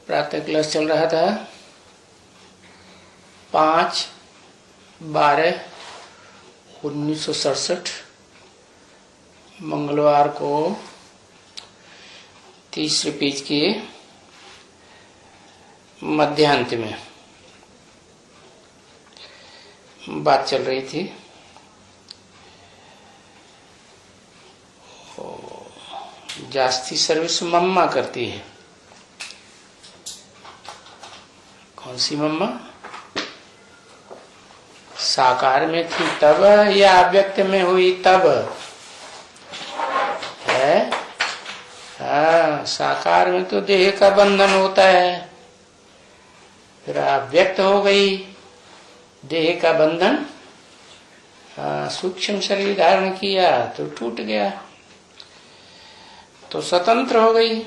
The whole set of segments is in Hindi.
प्रातः क्लास चल रहा था 5/12/1967 मंगलवार को तीसरे पेज के मध्यांत में बात चल रही थी। जास्ती सर्विस मम्मा करती है। कौन सी मम्मा? साकार में थी तब या अव्यक्त में हुई तब? है साकार में तो देह का बंधन होता है, फिर अव्यक्त हो गई देह का बंधन। सूक्ष्म शरीर धारण किया तो टूट गया, तो स्वतंत्र हो गई।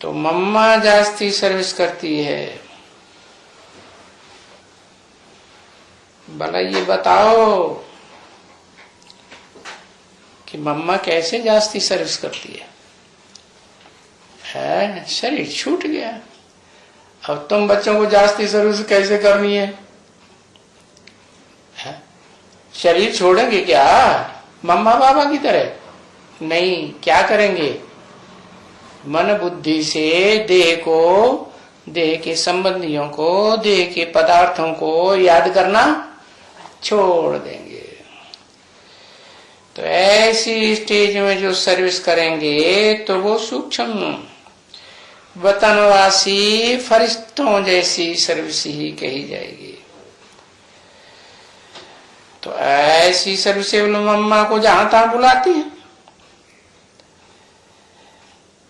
तो मम्मा जास्ती सर्विस करती है। भला ये बताओ कि मम्मा कैसे जास्ती सर्विस करती है? शरीर छूट गया, अब तुम बच्चों को जास्ती सर्विस कैसे करनी है? शरीर छोड़ेंगे क्या मम्मा पापा की तरह? नहीं, क्या करेंगे? मन बुद्धि से देह को, देह के संबंधियों को, देह के पदार्थों को याद करना छोड़ देंगे। तो ऐसी स्टेज में जो सर्विस करेंगे तो वो सूक्ष्म वतनवासी फरिश्तों जैसी सर्विस ही कही जाएगी। तो ऐसी सर्विस मम्मा को जहां तहां बुलाती है।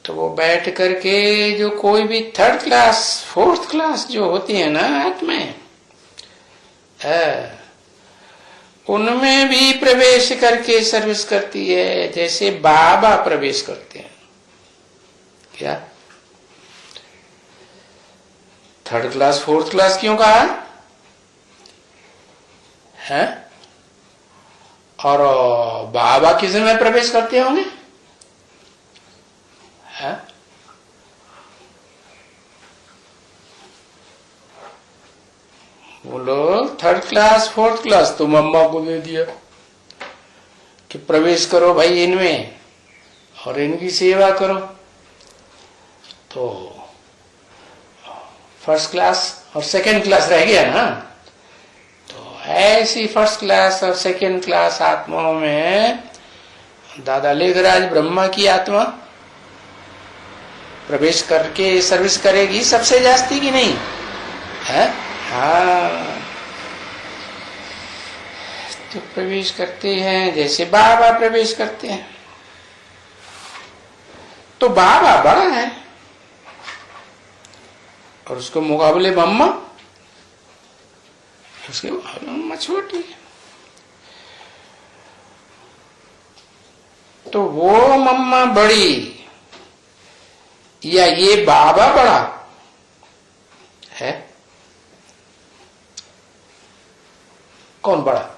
तो वो बैठ करके जो कोई भी थर्ड क्लास फोर्थ क्लास जो होती है ना आत्माएं, उनमें भी प्रवेश करके सर्विस करती है, जैसे बाबा प्रवेश करते हैं। क्या थर्ड क्लास फोर्थ क्लास क्यों कहा है? और बाबा किस में प्रवेश करते होंगे? बोलो, थर्ड क्लास फोर्थ क्लास तो मम्मा को दे दिया कि प्रवेश करो भाई इनमें और इनकी सेवा करो। तो फर्स्ट क्लास और सेकंड क्लास रह गया ना। तो ऐसी फर्स्ट क्लास और सेकंड क्लास आत्माओं में दादा लेखराज ब्रह्मा की आत्मा प्रवेश करके सर्विस करेगी सबसे जास्ती की नहीं है? तो प्रवेश करते हैं जैसे बाबा प्रवेश करते हैं। तो बाबा बड़ा है और उसको मुकाबले मम्मा, उसके मम्मा छोटी है। तो वो मम्मा बड़ी या ये बाबा बड़ा है? कौन बड़ा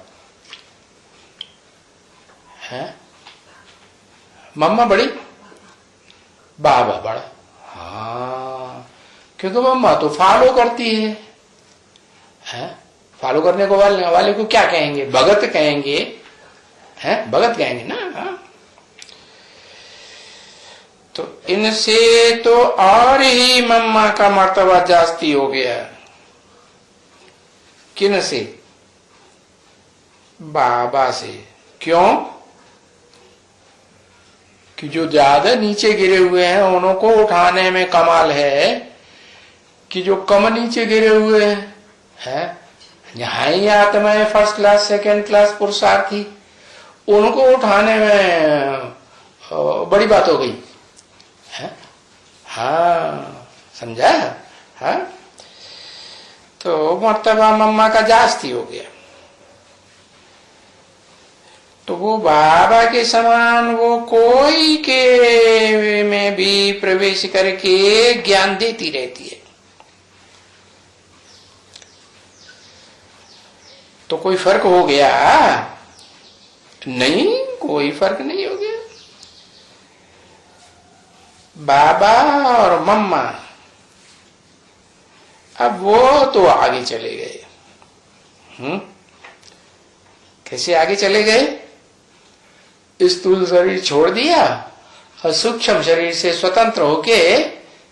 है? मम्मा बड़ी, बाबा बड़ा। हाँ, क्योंकि मम्मा तो फॉलो करती है? फॉलो करने को वाले को क्या कहेंगे? भगत कहेंगे, हैं? भगत कहेंगे ना। हाँ? तो इनसे तो और ही मम्मा का मर्तबा जास्ती हो गया। किन से? बाबा से। क्यों? कि जो ज्यादा नीचे गिरे हुए हैं उनको उठाने में कमाल है कि जो कम नीचे गिरे हुए हैं, यहाँ ही आत्मा है फर्स्ट क्लास सेकंड क्लास पुरुषार्थी, उनको उठाने में बड़ी बात हो गई है। हाँ, समझा? हाँ, तो मर्तबा मम्मा का जास्ती हो गया। तो वो बाबा के समान वो कोई के में भी प्रवेश करके ज्ञान देती रहती है। तो कोई फर्क हो गया? नहीं, कोई फर्क नहीं हो गया। बाबा और मम्मा, अब वो तो आगे चले गए। कैसे आगे चले गए? स्थूल शरीर छोड़ दिया और सूक्ष्म शरीर से स्वतंत्र होके,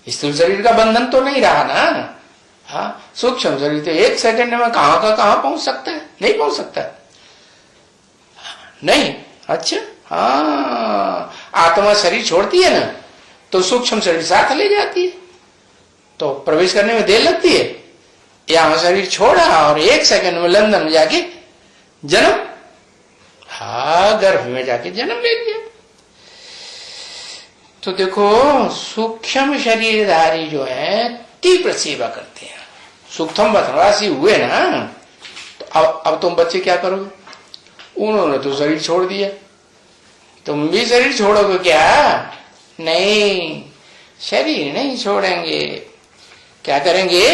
स्थूल शरीर का बंधन तो नहीं रहा ना। हाँ, सूक्ष्म शरीर तो 1 सेकंड में कहां का कहां पहुंच सकता है? नहीं पहुंच सकता नहीं। अच्छा, हाँ, आत्मा शरीर छोड़ती है ना तो सूक्ष्म शरीर साथ ले जाती है, तो प्रवेश करने में देर लगती है। यहां शरीर छोड़ा और 1 सेकंड में लंदन में जाके जन्म, हाँ, गर्भ में जाके जन्म ले लिया। तो देखो, सूक्ष्म शरीरधारी जो है तीव्र सेवा करते हैं। सूक्ष्म वतनवासी हुए ना, तो अब तुम बच्चे क्या करोगे? उन्होंने तो शरीर छोड़ दिया, तुम भी शरीर छोड़ोगे क्या? नहीं, शरीर नहीं छोड़ेंगे। क्या करेंगे?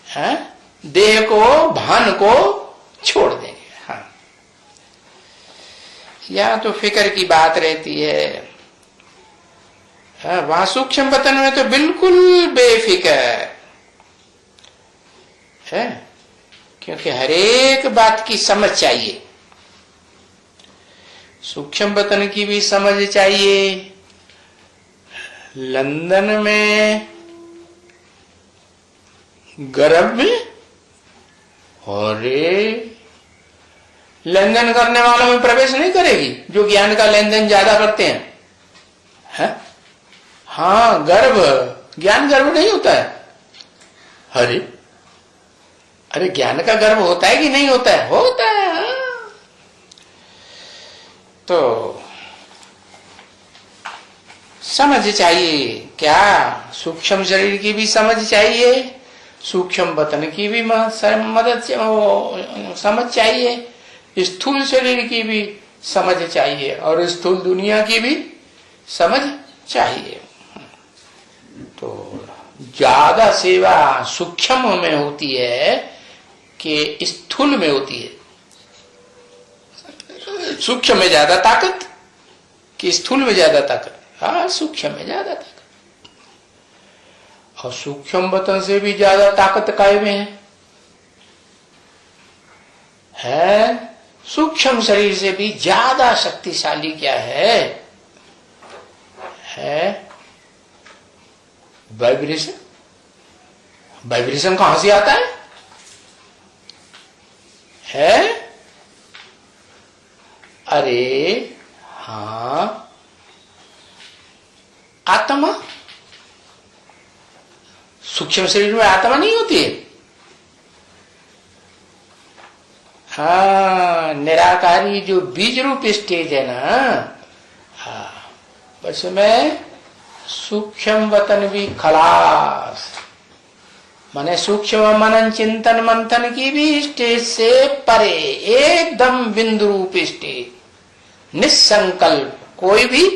हाँ, देह को, भान को छोड़ देंगे। हाँ, या तो फिक्र की बात रहती है। हाँ, वहां सूक्ष्म वतन में तो बिल्कुल बेफिक्र है, क्योंकि हर एक बात की समझ चाहिए। सूक्ष्म वतन की भी समझ चाहिए। लंदन में गर्भ में, अरे लेन देन करने वालों में प्रवेश नहीं करेगी जो ज्ञान का लेन देन ज्यादा करते हैं, है? हाँ, गर्भ, ज्ञान गर्भ नहीं होता है। अरे ज्ञान का गर्भ होता है कि नहीं होता है? होता है। हाँ। तो समझ चाहिए। क्या? सूक्ष्म शरीर की भी समझ चाहिए, सूक्ष्म वतन की भी मदद समझ चाहिए, स्थूल शरीर की भी समझ चाहिए और स्थूल दुनिया की भी समझ चाहिए। तो ज्यादा सेवा सूक्ष्म में होती है कि स्थूल में होती है? सूक्ष्म में ज्यादा ताकत कि स्थूल में ज्यादा ताकत? हाँ, सूक्ष्म में ज्यादा ताकत। और सूक्ष्म वतन से भी ज्यादा ताकत काय में है? सूक्ष्म शरीर से भी ज्यादा शक्तिशाली क्या है? वाइब्रेशन। वाइब्रेशन कहां से आता है? अरे हाँ, आत्मा। सूक्ष्म शरीर में आत्मा नहीं होती है? हाँ, निराकारी जो बीज रूप स्टेज है ना, हाँ, बस में सूक्ष्म वतन भी खलास, माने सूक्ष्म मनन चिंतन मंथन की भी स्टेज से परे, एकदम बिंदु रूप स्टेज, निसंकल्प, कोई भी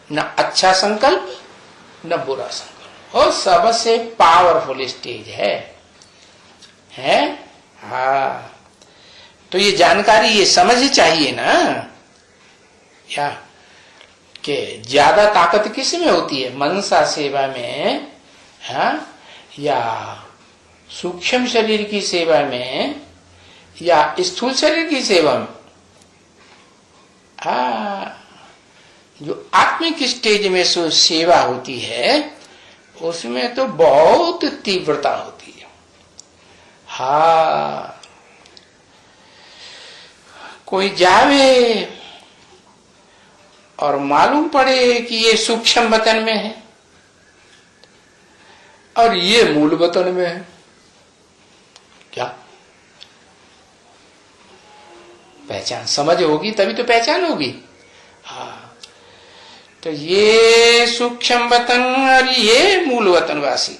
न अच्छा संकल्प न बुरा संकल्प, और सबसे पावरफुल स्टेज है? हाँ, तो ये जानकारी, ये समझ चाहिए ना, क्या कि ज्यादा ताकत किस में होती है? मनसा सेवा में, हाँ, या सूक्ष्म शरीर की सेवा में, या स्थूल शरीर की सेवा में? जो आत्मिक स्टेज में सो सेवा होती है उसमें तो बहुत तीव्रता होती है। हाँ, कोई जावे और मालूम पड़े कि ये सूक्ष्म वतन में है और ये मूल वतन में है, क्या पहचान? समझ होगी तभी तो पहचान होगी। हाँ, तो ये सूक्ष्म वतन और ये मूल वतनवासी,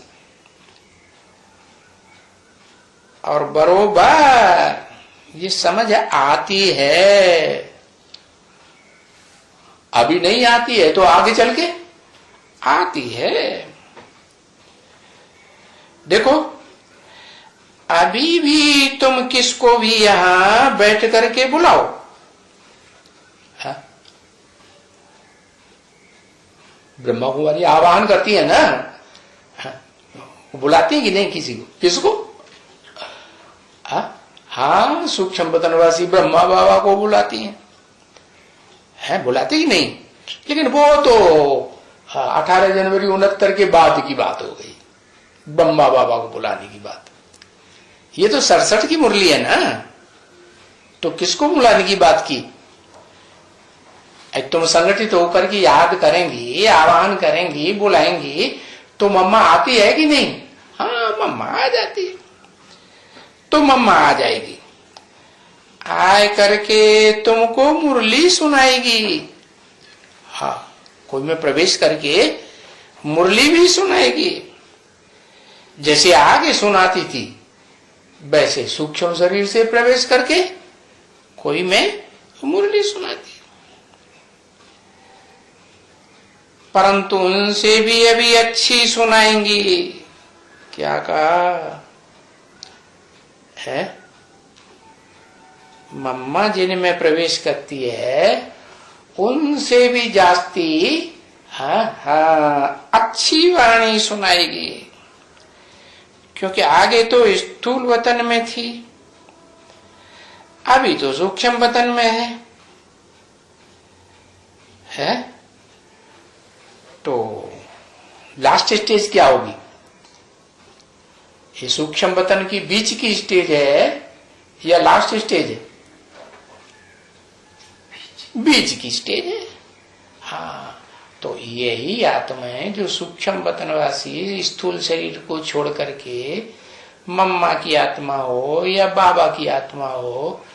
और बरोबर ये समझ आती है। अभी नहीं आती है तो आगे चल के आती है। देखो, अभी भी तुम किसको भी यहां बैठ करके बुलाओ, ब्रह्मा कुमारी आवाहन करती है ना, बुलाती है कि नहीं किसी को? किसको? हाँ, सूक्ष्म वतनवासी ब्रह्मा बाबा को बुलाती है, बुलाती कि नहीं? लेकिन वो तो 18 जनवरी 69 के बाद की बात हो गई, ब्रह्मा बाबा को बुलाने की बात। ये तो 67 की मुरली है ना, तो किसको बुलाने की बात की? तुम संगठित होकर के याद करेंगी, आह्वान करेंगी, बुलाएंगी, तो मम्मा आती है कि नहीं? हाँ, मम्मा आ जाती है। तो मम्मा आ जाएगी, आए करके तुमको मुरली सुनाएगी। हाँ, कोई में प्रवेश करके मुरली भी सुनाएगी। जैसे आगे सुनाती थी वैसे सूक्ष्म शरीर से प्रवेश करके कोई में मुरली सुनाती। परंतु उनसे भी अभी अच्छी सुनाएंगी। क्या कहा है? मम्मा जिनमें प्रवेश करती है उनसे भी जास्ती अच्छी वाणी सुनाएगी, क्योंकि आगे तो स्थूल वतन में थी, अभी तो सूक्ष्म वतन में है? तो लास्ट स्टेज क्या होगी? ये सूक्ष्म वतन की बीच की स्टेज है या लास्ट स्टेज है? बीच की स्टेज है। हाँ, तो यही आत्मा है जो सूक्ष्म वतनवासी स्थूल शरीर को छोड़ करके मम्मा की आत्मा हो या बाबा की आत्मा हो,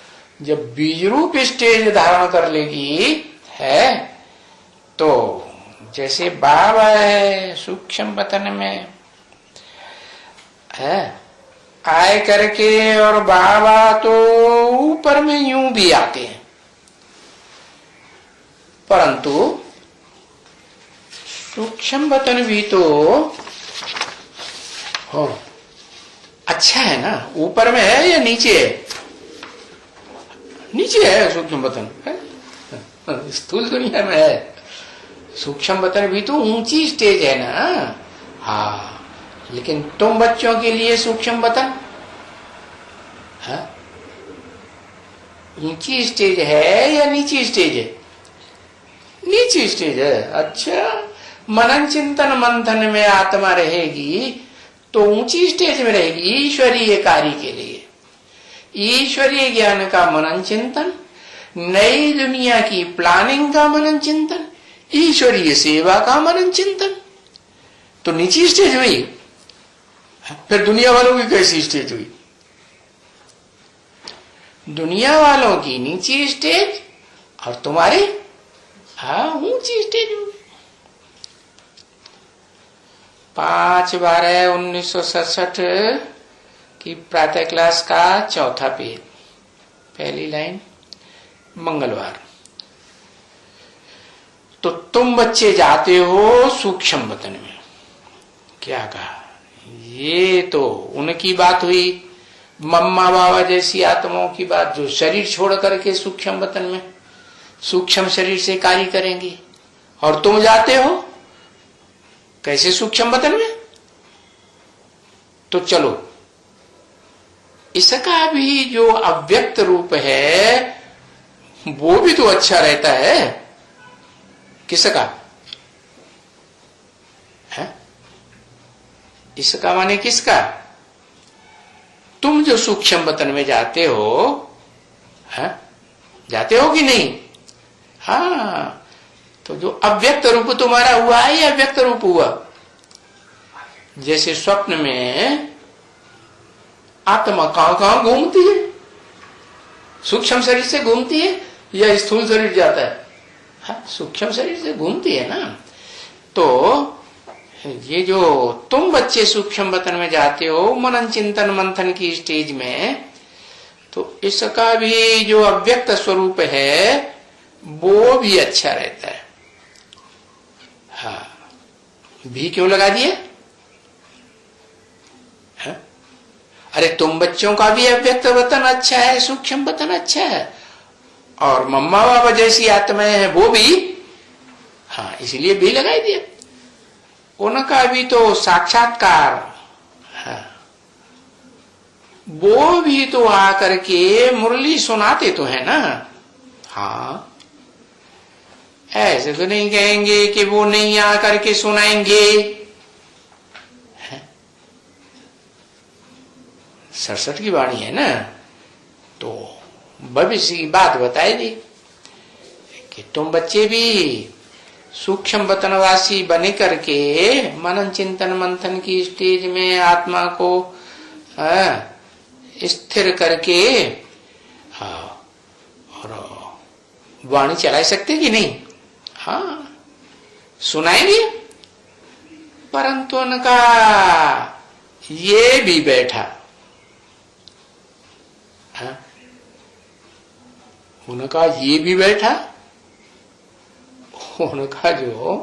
जब बीज रूप स्टेज धारण कर लेगी है, तो जैसे बाबा है सूक्ष्म वतन में है, आए करके, और बाबा तो ऊपर में यूं भी आते हैं, परंतु सूक्ष्म वतन भी तो हो अच्छा है ना। ऊपर में है या नीचे है? नीचे है सूक्ष्म वतन है, स्थूल दुनिया में है। सूक्ष्म वतन भी तो ऊंची स्टेज है ना। हाँ, लेकिन तुम बच्चों के लिए सूक्ष्म वतन ऊंची स्टेज है या नीची स्टेज है? नीची स्टेज है। अच्छा, मनन चिंतन मंथन में आत्मा रहेगी तो ऊंची स्टेज में रहेगी ईश्वरीय कार्य के लिए। ईश्वरीय ज्ञान का मनन चिंतन, नई दुनिया की प्लानिंग का मनन चिंतन, ईश्वरीय सेवा का मनन चिंतन, तो नीची स्टेज हुई। फिर दुनिया वालों की कैसी स्टेज हुई? दुनिया वालों की नीची स्टेज और तुम्हारी ऊंची स्टेज हुई। 5/12/1967 की प्रातः क्लास का चौथा पेज, पहली लाइन, मंगलवार। तो तुम बच्चे जाते हो सूक्ष्म वतन में। क्या कहा? ये तो उनकी बात हुई, मम्मा बाबा जैसी आत्माओं की बात, जो शरीर छोड़ करके सूक्ष्म वतन में सूक्ष्म शरीर से कार्य करेंगी। और तुम जाते हो कैसे? सूक्ष्म वतन में। तो चलो, इसका भी जो अव्यक्त रूप है वो भी तो अच्छा रहता है। किसका है? इसका माने किसका? तुम जो सूक्ष्म वतन में जाते हो, जाते हो कि नहीं? हाँ, तो जो अव्यक्त रूप तुम्हारा हुआ है या व्यक्त रूप हुआ? जैसे स्वप्न में आत्मा कहां घूमती है? सूक्ष्म शरीर से घूमती है या स्थूल शरीर जाता है? सूक्ष्म शरीर से घूमती है ना। तो ये जो तुम बच्चे सूक्ष्म वतन में जाते हो मनन चिंतन मंथन की स्टेज में, तो इसका भी जो अव्यक्त स्वरूप है वो भी अच्छा रहता है। हाँ, भी क्यों लगा दिए? अरे तुम बच्चों का भी अव्यक्त वतन अच्छा है, सूक्ष्म वतन अच्छा है, और मम्मा बाबा जैसी आत्माएं हैं वो भी, हाँ, इसीलिए भी लगाई दिया। उनका भी तो साक्षात्कार है, वो भी तो आकर के मुरली सुनाते तो है ना। हाँ, ऐसे तो नहीं कहेंगे कि वो नहीं आकर के सुनाएंगे। 67 की वाणी है ना, तो भविष्य की बात बताई दी कि तुम बच्चे भी सूक्ष्म वतनवासी बने करके मनन चिंतन मंथन की स्टेज में आत्मा को स्थिर करके और वाणी चला सकते कि नहीं। हाँ, सुनाएंगे, परंतु उनका ये भी बैठा, हाँ, उनका ये भी बैठा, उनका जो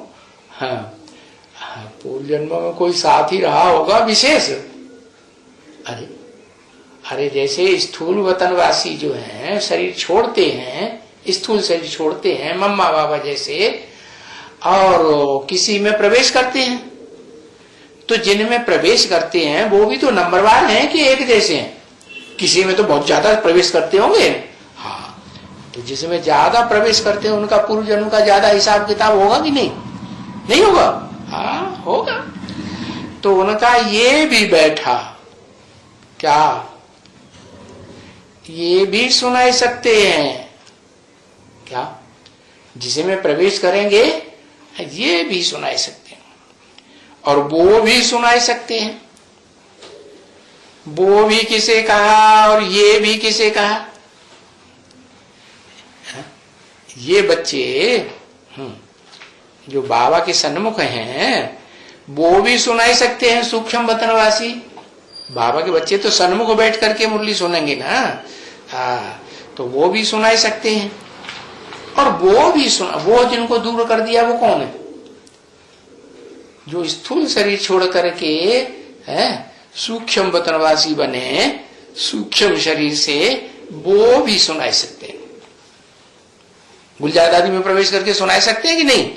पूर्व जन्म में कोई साथी रहा होगा विशेष। अरे जैसे स्थूल वतनवासी जो हैं शरीर छोड़ते हैं, स्थूल शरीर छोड़ते हैं मम्मा बाबा जैसे, और किसी में प्रवेश करते हैं, तो जिनमें प्रवेश करते हैं वो भी तो नंबरवार हैं कि एक जैसे हैं। किसी में तो बहुत ज्यादा प्रवेश करते होंगे। हाँ, तो जिसमें ज्यादा प्रवेश करते हैं उनका पूर्व जन्म का ज्यादा हिसाब किताब होगा कि नहीं? नहीं होगा। हाँ, होगा। तो उनका ये भी बैठा, क्या ये भी सुनाई सकते हैं क्या? जिसमें प्रवेश करेंगे ये भी सुनाई सकते हैं, और वो भी सुनाई सकते हैं। वो भी किसे कहा और ये भी किसे कहा? ये बच्चे जो बाबा के सन्मुख हैं वो भी सुनाई सकते हैं, सूक्ष्म वतनवासी। बाबा के बच्चे तो सन्मुख बैठ करके मुरली सुनेंगे ना। हाँ, तो वो भी सुनाई सकते हैं, और वो भी वो जिनको दूर कर दिया वो कौन है? जो स्थूल शरीर छोड़ करके सूक्ष्म वतनवासी बने, सूक्ष्म शरीर से, वो भी सुनाई सकते हैं। गुलजार दादी में प्रवेश करके सुनाई सकते हैं कि नहीं?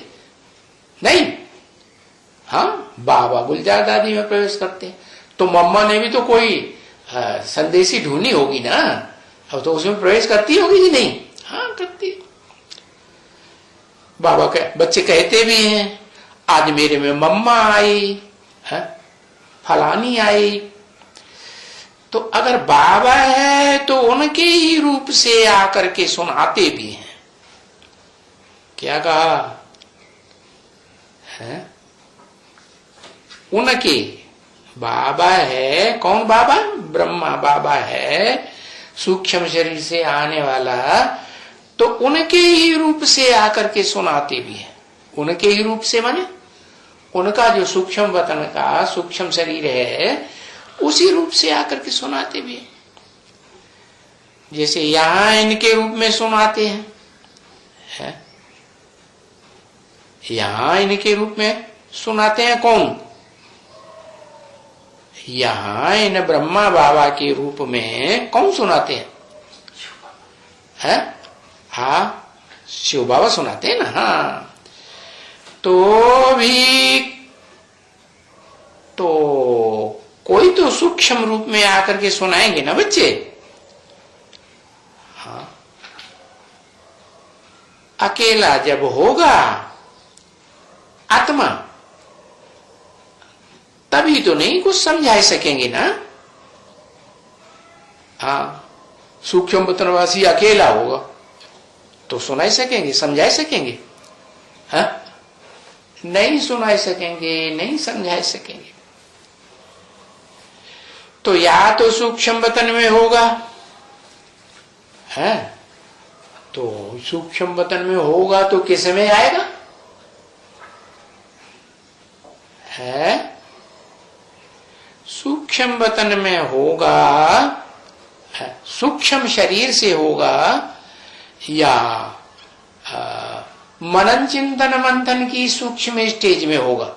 नहीं। हाँ, बाबा गुलजार दादी में प्रवेश करते हैं, तो मम्मा ने भी तो कोई संदेशी ढूंढी होगी ना, अब तो उसमें प्रवेश करती होगी कि नहीं? हाँ, करती। बाबा के बच्चे कहते भी हैं, आज मेरे में मम्मा आई है, फलानी आई। तो अगर बाबा है तो उनके ही रूप से आकर के सुनाते भी हैं। क्या कहा है? उनके बाबा है। कौन बाबा? ब्रह्मा बाबा है, सूक्ष्म शरीर से आने वाला, तो उनके ही रूप से आकर के सुनाते भी हैं। उनके ही रूप से माने उनका जो सूक्ष्म वतन का सूक्ष्म शरीर है उसी रूप से आकर के सुनाते भी हैं। जैसे यहां इनके रूप में सुनाते हैं, है? यहां इनके रूप में सुनाते हैं। कौन? यहां इन ब्रह्मा बाबा के रूप में कौन सुनाते हैं? है? हाँ, शिव बाबा सुनाते हैं ना। हाँ, तो भी तो कोई तो सूक्ष्म रूप में आकर के सुनाएंगे ना बच्चे। हाँ, अकेला जब होगा आत्मा, तभी तो नहीं कुछ समझा सकेंगे ना। हाँ, सूक्ष्म वतनवासी अकेला होगा तो सुनाई सकेंगे, समझा सकेंगे? हाँ, नहीं सुनाई सकेंगे, नहीं समझा सकेंगे। तो या तो सूक्ष्म वतन में होगा, है? तो सूक्ष्म वतन में होगा तो किस में आएगा? है? सूक्ष्म वतन में होगा, सूक्ष्म शरीर से होगा, या मनन चिंतन मंथन की सूक्ष्म स्टेज में होगा?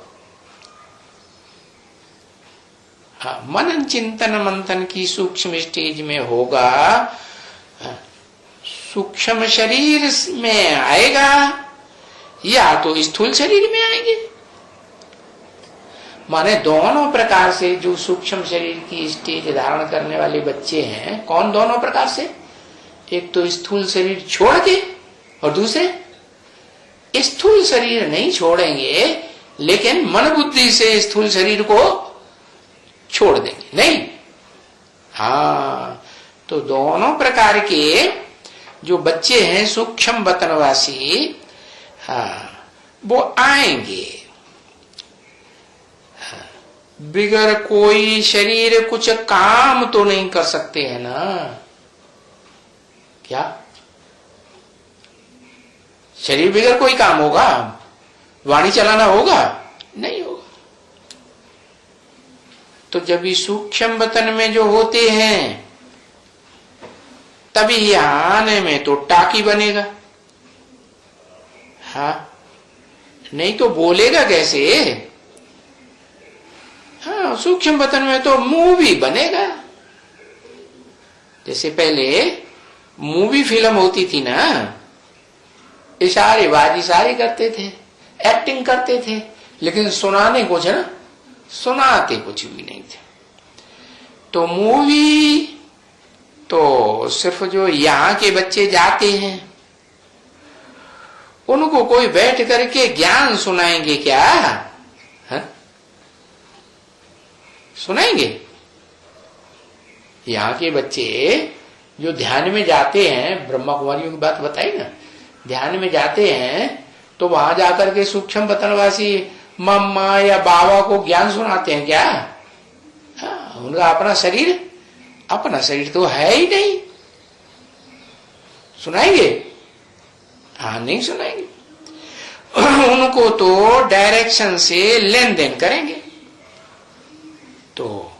हाँ, मनन चिंतन मंथन की सूक्ष्म स्टेज में होगा, सूक्ष्म शरीर में आएगा, या तो स्थूल शरीर में आएंगे। माने दोनों प्रकार से जो सूक्ष्म शरीर की स्टेज धारण करने वाले बच्चे हैं, कौन दोनों प्रकार से? एक तो स्थूल शरीर छोड़ के, और दूसरे स्थूल शरीर नहीं छोड़ेंगे लेकिन मन बुद्धि से स्थूल शरीर को छोड़ देंगे, नहीं। हाँ, तो दोनों प्रकार के जो बच्चे हैं सूक्ष्म वतनवासी, हाँ, वो आएंगे। बिगर कोई शरीर कुछ काम तो नहीं कर सकते हैं ना? क्या शरीर बिगर कोई काम होगा? वाणी चलाना होगा? नहीं होगा। तो जब ये सूक्ष्म वतन में जो होते हैं तभी यहां आने में तो टाकी बनेगा। हाँ, नहीं तो बोलेगा कैसे? हाँ, सूक्ष्म वतन में तो मुंह भी बनेगा। जैसे पहले मूवी फिल्म होती थी ना, इशारेबाजी सारे करते थे, एक्टिंग करते थे, लेकिन सुनाने कुछ ना, सुनाते कुछ भी नहीं थे। तो मूवी तो सिर्फ जो यहाँ के बच्चे जाते हैं उनको कोई बैठ करके ज्ञान सुनाएंगे क्या? हा? सुनाएंगे? यहाँ के बच्चे जो ध्यान में जाते हैं, ब्रह्मा कुमारियों की बात बताई ना, ध्यान में जाते हैं तो वहां जाकर के सूक्ष्म वतनवासी मम्मा या बाबा को ज्ञान सुनाते हैं क्या? हाँ, उनका अपना शरीर तो है ही नहीं, सुनाएंगे? हाँ, नहीं सुनाएंगे। उनको तो डायरेक्शन से लेन देन करेंगे। तो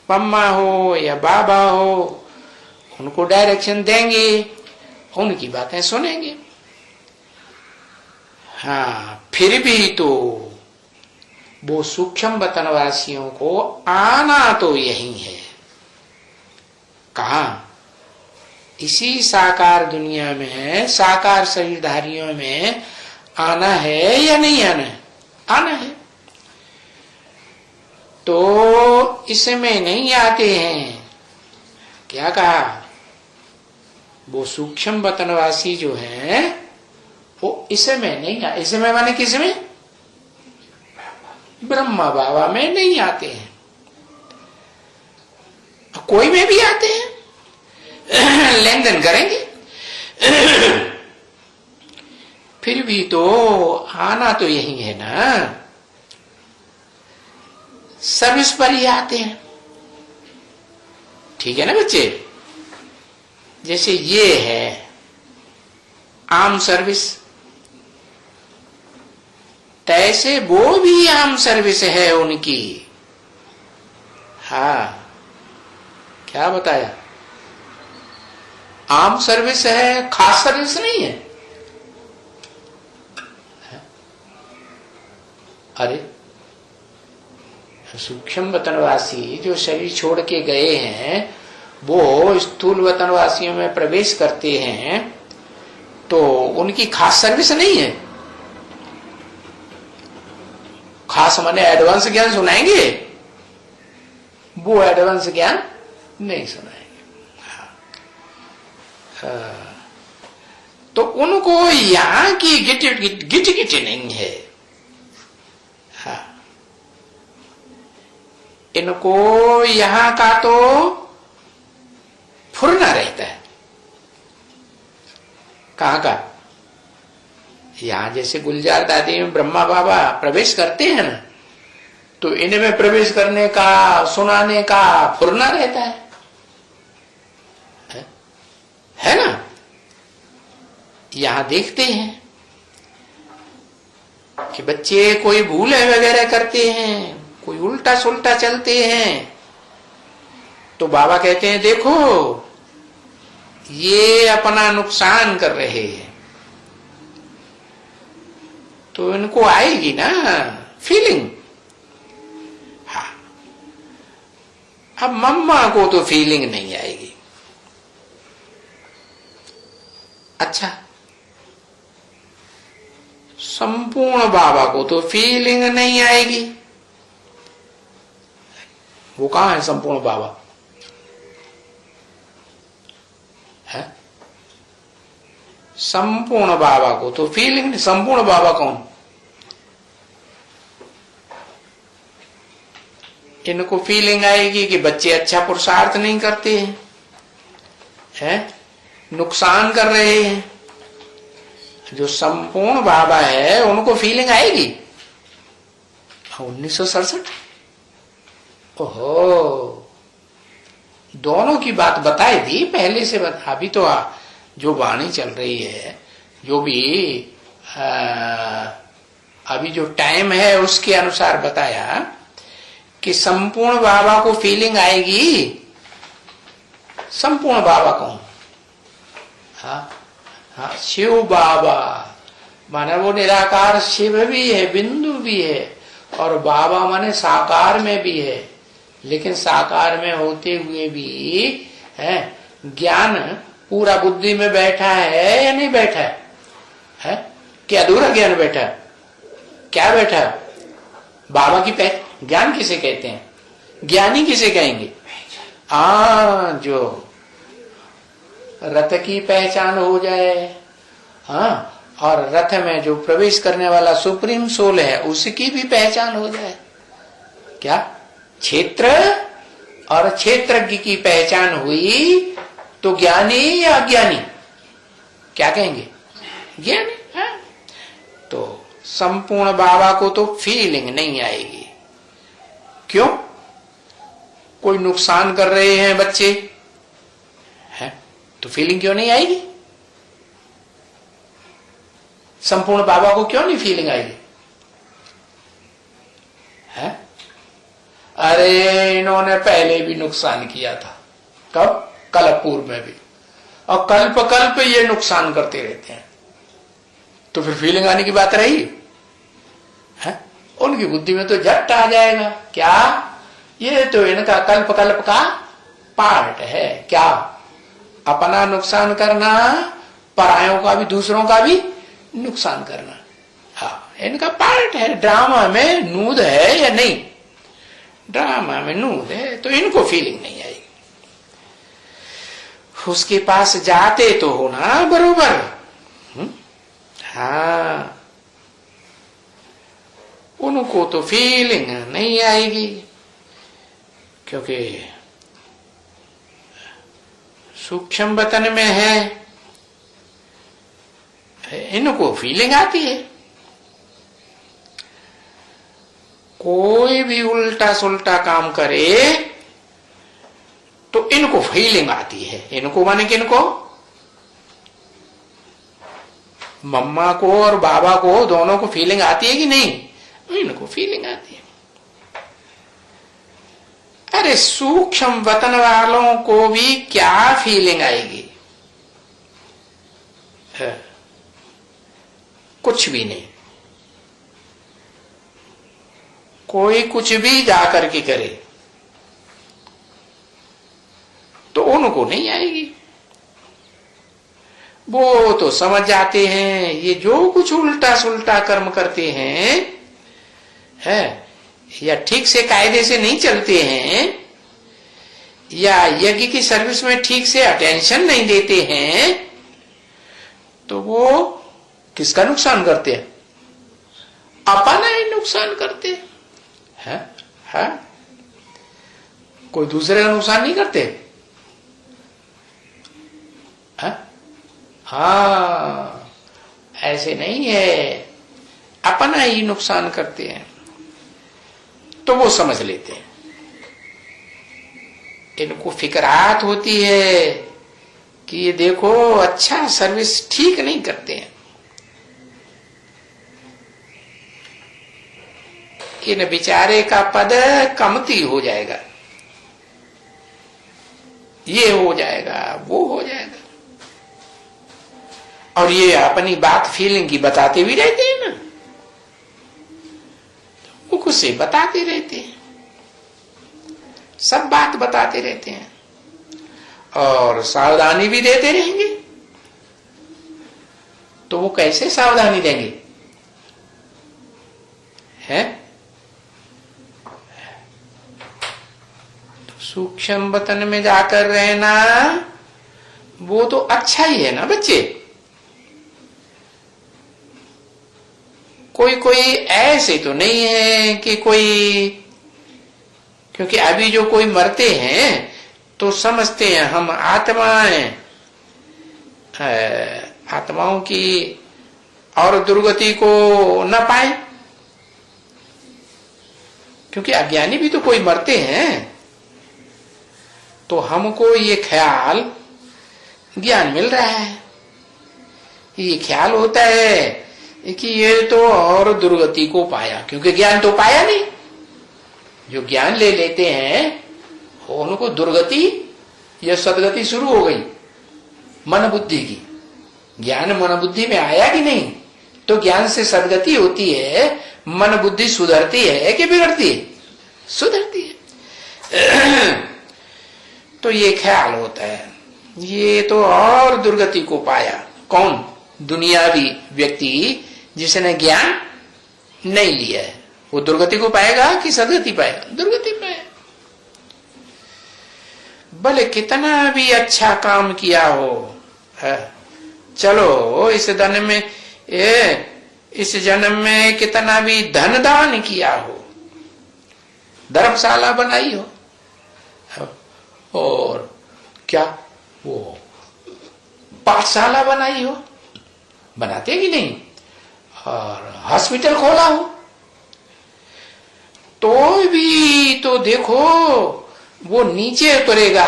मम्मा हो या बाबा हो, उनको डायरेक्शन देंगे, उनकी बातें सुनेंगे। हाँ, फिर भी तो वो सूक्ष्म वतनवासियों को आना तो यही है। कहा? इसी साकार दुनिया में, साकार शरीरधारियों में आना है या नहीं आना है? आना है। तो इसमें नहीं आते हैं। क्या कहा? वो सूक्ष्म वतनवासी जो हैं वो इसमें नहीं आते। इसमें माने किसमें? ब्रह्मा बाबा में नहीं आते हैं। कोई में भी आते हैं, लेन देन करेंगे। फिर भी तो आना तो यही है ना, सर्विस पर ही आते हैं। ठीक है ना बच्चे? जैसे ये है आम सर्विस, तैसे वो भी आम सर्विस है उनकी। हाँ, क्या बताया? आम सर्विस है, खास सर्विस नहीं है। अरे, सूक्ष्म वतनवासी जो शरीर छोड़ के गए हैं वो स्थूल वतनवासियों में प्रवेश करते हैं, तो उनकी खास सर्विस नहीं है। खास माने एडवांस ज्ञान सुनाएंगे? वो एडवांस ज्ञान नहीं सुनाएंगे। तो उनको यहां की गिट नहीं है। हाँ, इनको यहां का तो फुरना रहता है। कहां का? यहां जैसे गुलजार दादी में ब्रह्मा बाबा प्रवेश करते हैं ना, तो इनमें प्रवेश करने का, सुनाने का फुरना रहता है ना? यहां देखते हैं कि बच्चे कोई भूल वगैरह करते हैं, कोई उल्टा सुल्टा चलते हैं, तो बाबा कहते हैं देखो ये अपना नुकसान कर रहे हैं। तो इनको आएगी ना फीलिंग। हाँ, अब मम्मा को तो फीलिंग नहीं आएगी। अच्छा, संपूर्ण बाबा को तो फीलिंग नहीं आएगी। वो कहां है संपूर्ण बाबा? है संपूर्ण बाबा को तो फीलिंग नहीं, संपूर्ण बाबा कौन? इनको फीलिंग आएगी कि बच्चे अच्छा पुरुषार्थ नहीं करते हैं, नुकसान कर रहे हैं। जो संपूर्ण बाबा है उनको फीलिंग आएगी। 1967 ओहो, दोनों की बात बताई दी पहले से बता। अभी तो जो वाणी चल रही है, जो भी अभी जो टाइम है उसके अनुसार बताया कि संपूर्ण बाबा को फीलिंग आएगी। संपूर्ण बाबा कौन? हाँ, शिव बाबा माने वो निराकार शिव भी है, बिंदु भी है, और बाबा माने साकार में भी है। लेकिन साकार में होते हुए भी है ज्ञान पूरा बुद्धि में बैठा है या नहीं बैठा है? क्या अधूरा ज्ञान बैठा है? क्या बैठा है? बाबा की ज्ञान किसे कहते हैं? ज्ञानी किसे कहेंगे? जो रथ की पहचान हो जाए, और रथ में जो प्रवेश करने वाला सुप्रीम सोल है उसकी भी पहचान हो जाए। क्या क्षेत्र और क्षेत्रज्ञ की पहचान हुई तो ज्ञानी या अज्ञानी? क्या कहेंगे? ज्ञानी। तो संपूर्ण बाबा को तो फीलिंग नहीं आएगी। क्यों? कोई नुकसान कर रहे हैं बच्चे, है तो फीलिंग क्यों नहीं आएगी? संपूर्ण बाबा को क्यों नहीं फीलिंग आएगी? है अरे इन्होंने पहले भी नुकसान किया था। कब? कल्प पूर्व में भी, और कल्प कल्प ये नुकसान करते रहते हैं। तो फिर फीलिंग आने की बात रही है? उनकी बुद्धि में तो झट आ जाएगा, क्या ये तो इनका कल्प कल्प का पार्ट है। क्या? अपना नुकसान करना, परायों का भी, दूसरों का भी नुकसान करना। हाँ, इनका पार्ट है। ड्रामा में नूद है या नहीं? ड्रामा में नूद है, तो इनको फीलिंग नहीं आएगी। उसके पास जाते तो हो ना बरोबर। हाँ, उनको तो फीलिंग नहीं आएगी, क्योंकि सूक्ष्म वतन में है। इनको फीलिंग आती है। कोई भी उल्टा सुल्टा काम करे तो इनको फीलिंग आती है। इनको माने कि इनको मम्मा को और बाबा को दोनों को फीलिंग आती है कि नहीं? इनको फीलिंग आती है। अरे सूक्ष्म वतन वालों को भी क्या फीलिंग आएगी? है कुछ भी नहीं। कोई कुछ भी जाकर के करे तो उनको नहीं आएगी। वो तो समझ जाते हैं ये जो कुछ उल्टा सुल्टा कर्म करते हैं, है या ठीक से कायदे से नहीं चलते हैं, या यज्ञ की सर्विस में ठीक से अटेंशन नहीं देते हैं, तो वो किसका नुकसान करते हैं? अपना ही नुकसान करते हैं। है? कोई दूसरे का नुकसान नहीं करते। है? हाँ, ऐसे नहीं है, अपना ही नुकसान करते हैं। तो वो समझ लेते हैं। इनको फिक्रात होती है कि ये देखो अच्छा सर्विस ठीक नहीं करते हैं, इन बेचारे का पद कमती हो जाएगा, ये हो जाएगा, वो हो जाएगा। और ये अपनी बात फीलिंग की बताते भी रहते हैं ना, वो कुछ से बताते रहते हैं, सब बात बताते रहते हैं और सावधानी भी देते रहेंगे। तो वो कैसे सावधानी देंगे? हैं? सूक्ष्म वतन में जाकर रहना वो तो अच्छा ही है ना बच्चे। कोई कोई ऐसे तो नहीं है कि कोई, क्योंकि अभी जो कोई मरते हैं तो समझते हैं हम आत्माएं, आत्माओं की और दुर्गति को न पाए, क्योंकि अज्ञानी भी तो कोई मरते हैं। तो हमको ये ख्याल ज्ञान मिल रहा है, ये ख्याल होता है कि ये तो और दुर्गति को पाया, क्योंकि ज्ञान तो पाया नहीं। जो ज्ञान ले लेते हैं उनको दुर्गति या सदगति शुरू हो गई मन बुद्धि की। ज्ञान मन बुद्धि में आया कि नहीं, तो ज्ञान से सदगति होती है, मन बुद्धि सुधरती है कि बिगड़ती है? सुधरती है। तो ये ख्याल होता है ये तो और दुर्गति को पाया। कौन? दुनियावी व्यक्ति जिसने ज्ञान नहीं लिया है, वो दुर्गति को पाएगा कि सदगति पाएगा? दुर्गति पाएगा। भले कितना भी अच्छा काम किया हो, चलो इस जन्म में इस जन्म में कितना भी धन दान किया हो, धर्मशाला बनाई हो, और क्या वो पाठशाला बनाई हो, बनाते कि नहीं, और हॉस्पिटल खोला हो, तो भी तो देखो वो नीचे उतरेगा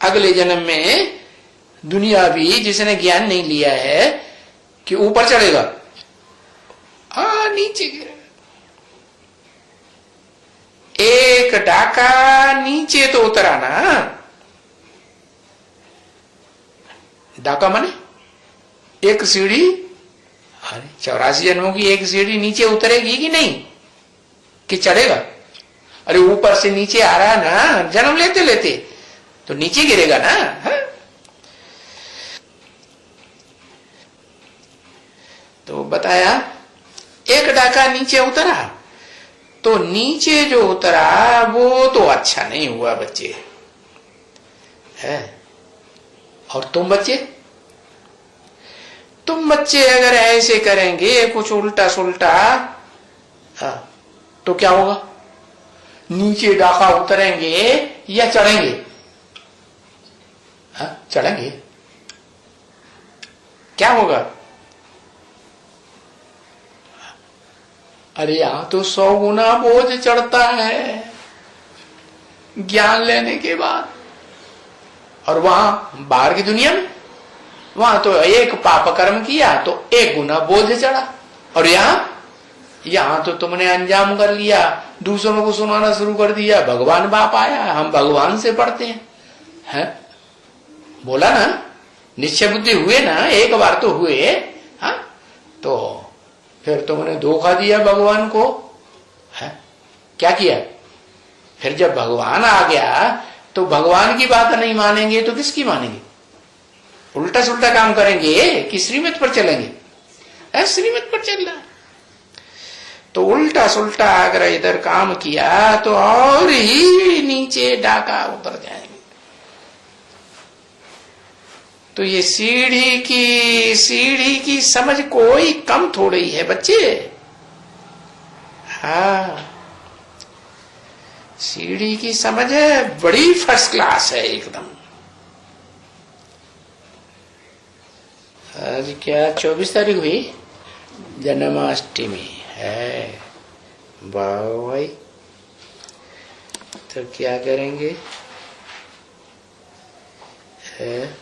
अगले जन्म में। दुनिया भी जिसने ज्ञान नहीं लिया है कि ऊपर चढ़ेगा, नीचे गिरेगा। एक डाका नीचे तो उतरा ना, डाका माने एक सीढ़ी, 84 जन्मों की एक सीढ़ी नीचे उतरेगी कि नहीं, कि चढ़ेगा? अरे ऊपर से नीचे आ रहा ना, जन्म लेते लेते तो नीचे गिरेगा ना। है? तो बताया एक डाका नीचे उतरा, तो नीचे जो उतरा वो तो अच्छा नहीं हुआ बच्चे, है? और तुम बच्चे अगर ऐसे करेंगे कुछ उल्टा सुल्टा, तो क्या होगा? नीचे डाका उतरेंगे या चढ़ेंगे? चढ़ेंगे। क्या होगा? अरे यहां तो 100 गुना बोझ चढ़ता है ज्ञान लेने के बाद, और वहां बाहर की दुनिया में वहां तो एक पाप कर्म किया तो 1 गुना बोझ चढ़ा, और यहां तो तुमने अंजाम कर लिया, दूसरों को सुनाना शुरू कर दिया, भगवान बाप आया, हम भगवान से पढ़ते हैं। बोला ना, निश्चय बुद्धि हुए ना, एक बार तो हुए। हाँ, तो फिर तुमने धोखा दिया भगवान को। है क्या किया? फिर जब भगवान आ गया तो भगवान की बात नहीं मानेंगे तो किसकी मानेंगे? उल्टा सुल्टा काम करेंगे कि श्रीमत पर चलेंगे? श्रीमत पर चलना। तो उल्टा सुल्टा अगर इधर काम किया तो और ही नीचे डाका उतर जाएंगे। तो ये सीढ़ी की समझ कोई कम थोड़ी है बच्चे। हाँ, सीढ़ी की समझ है बड़ी फर्स्ट क्लास है एकदम। आज क्या 24 तारीख हुई? जन्माष्टमी है। वाह भाई, तो क्या करेंगे? है